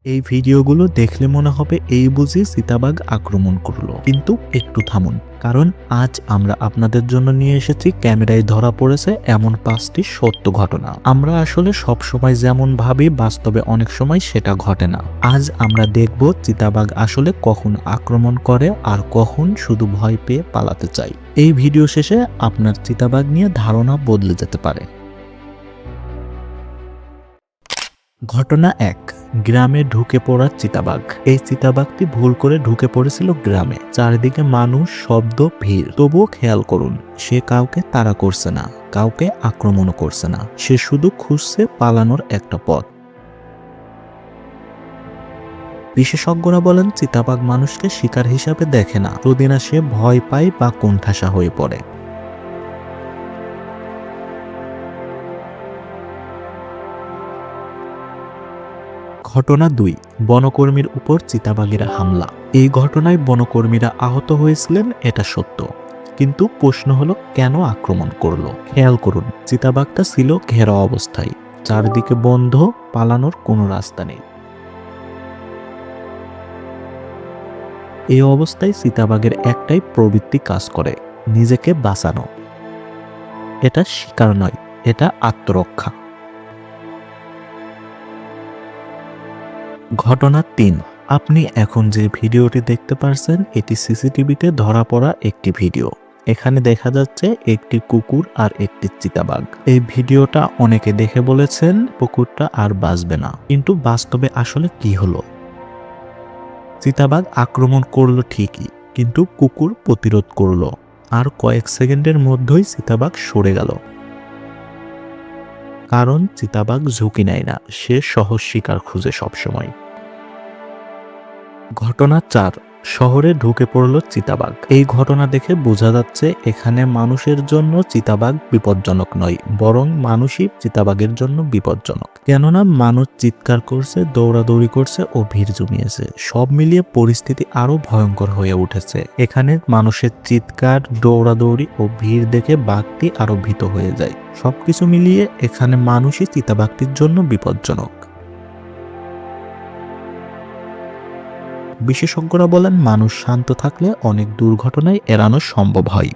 এই ভিডিওগুলো দেখলে মনে হবে এই বুঝি চিতাবাঘ আক্রমণ করলো, কিন্তু একটু থামুন, কারণ আজ আমরা আপনাদের জন্য নিয়ে এসেছি ক্যামেরায় ধরা পড়েছে এমন 5টি সত্য ঘটনা। আমরা আসলে সব সময় যেমন ভাবি বাস্তবে অনেক সময় সেটা ঘটে না। আজ আমরা দেখব চিতাবাঘ আসলে কখন আক্রমণ করে আর কখন শুধু ভয় পেয়ে পালাতে চায়। এই ভিডিও শেষে আপনার চিতাবাঘ নিয়ে ধারণা বদলে যেতে পারে। ঘটনা 1, গ্রামে ঢুকে পড়া চিতাবাঘ। এই চিতাবাঘটি ভুল করে ঢুকে পড়েছিল গ্রামে। চারিদিকে মানুষ, শব্দ, ভিড়। তবুও খেয়াল করুন, সে কাউকে তাড়া করছে না, কাউকে আক্রমণও করছে না। সে শুধু খুঁজছে পালানোর একটা পথ। বিশেষজ্ঞরা বলেন চিতাবাঘ মানুষকে শিকার হিসাবে দেখে না, যদি না সে ভয় পায় বা কোণঠাসা হয়ে পড়ে। ঘটনা 2, বনকর্মীর উপর চিতাবাঘের হামলা। এই ঘটনায় বনকর্মীরা আহত হয়েছিলেন, এটা সত্য। কিন্তু প্রশ্ন হলো কেন আক্রমণ করলো? খেয়াল করুন, চিতাবাঘটা ছিল ঘেরা অবস্থায়, চারদিকে বন্ধ, পালানোর কোনো রাস্তা নেই। এই অবস্থায় চিতাবাঘের একটাই প্রবৃত্তি কাজ করে, নিজেকে বাঁচানো। এটা শিকার নয়, এটা আত্মরক্ষা। ঘটনা 3, আপনি এখন যে ভিডিওটি দেখতে পাচ্ছেন এটি সিসিটিভিতে ধরা পড়া একটি ভিডিও। এখানে দেখা যাচ্ছে একটি কুকুর আর একটি চিতাবাঘ। এই ভিডিওটা অনেকে দেখে বলেছেন কুকুরটা আর বাঁচবে না, কিন্তু বাস্তবে আসলে কি হলো? চিতাবাঘ আক্রমণ করলো ঠিকই, কিন্তু কুকুর প্রতিরোধ করলো, আর কয়েক সেকেন্ডের মধ্যেই চিতাবাঘ সরে গেল। কারণ চিতাবাঘ ঝুঁকি নেয় না, সে সহজ শিকার খুঁজে সবসময়। ঘটনা 4, শহরে ঢুকে পড়ল চিতাবাঘ। এই ঘটনা দেখে বোঝা যাচ্ছে এখানে মানুষের জন্য চিতাবাঘ বিপজ্জনক নয়, বরং মানুষই চিতাবাঘের জন্য বিপজ্জনক। কেননা মানুষ চিৎকার করছে, দৌড়াদৌড়ি করছে ও ভিড় জমিয়েছে। সব মিলিয়ে পরিস্থিতি আরো ভয়ঙ্কর হয়ে উঠেছে। এখানে মানুষের চিৎকার, দৌড়াদৌড়ি ও ভিড় দেখে বাঘটি আরো ভীত হয়ে যায়। সবকিছু মিলিয়ে এখানে মানুষই চিতাবাঘটির জন্য বিপজ্জনক। বিশেষজ্ঞরা বলেন মানুষ শান্ত থাকলে অনেক দুর্ঘটনাই এড়ানো সম্ভব হয়।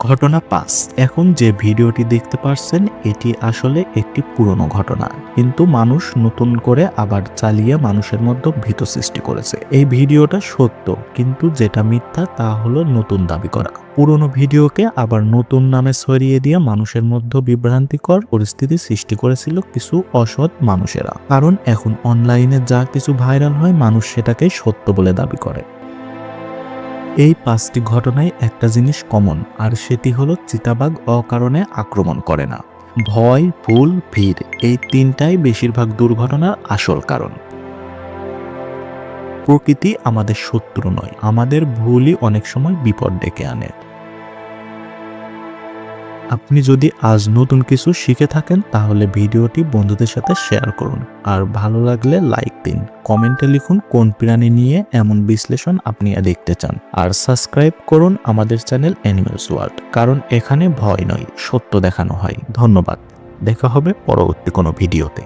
ঘটনা 5, এখন যে ভিডিওটি দেখতে পাচ্ছেন এটি আসলে একটি পুরনো ঘটনা, কিন্তু মানুষ নতুন করে আবার চালিয়ে মানুষের মধ্যে ভীত সৃষ্টি করেছে। এই ভিডিওটা সত্য, কিন্তু যেটা মিথ্যা তা হলো নতুন দাবি করা। পুরনো ভিডিওকে আবার নতুন নামে ছড়িয়ে দিয়ে মানুষের মধ্যে বিভ্রান্তিকর পরিস্থিতি সৃষ্টি করেছিল কিছু অসৎ মানুষেরা। কারণ এখন অনলাইনে যা কিছু ভাইরাল হয় মানুষ সেটাকেই সত্য বলে দাবি করে। এই 5টি ঘটনায় একটা জিনিস কমন, আর সেটি হলো চিতাবাঘ অকারণে আক্রমণ করে না। ভয়, ভুল, ভিড়, এই তিনটাই বেশিরভাগ দুর্ঘটনার আসল কারণ। প্রকৃতি আমাদের শত্রু নয়, আমাদের ভুলই অনেক সময় বিপদ ডেকে আনে। আপনি যদি আজ নতুন কিছু শিখে থাকেন তাহলে ভিডিওটি বন্ধুদের সাথে শেয়ার করুন, আর ভালো লাগলে লাইক দিন। কমেন্টে লিখুন কোন প্রাণী নিয়ে এমন বিশ্লেষণ আপনি দেখতে চান, আর সাবস্ক্রাইব করুন আমাদের চ্যানেল অ্যানিমেলস ওয়ার্ল্ড, কারণ এখানে ভয় নয়, সত্য দেখানো হয়। ধন্যবাদ, দেখা হবে পরবর্তী কোনো ভিডিওতে।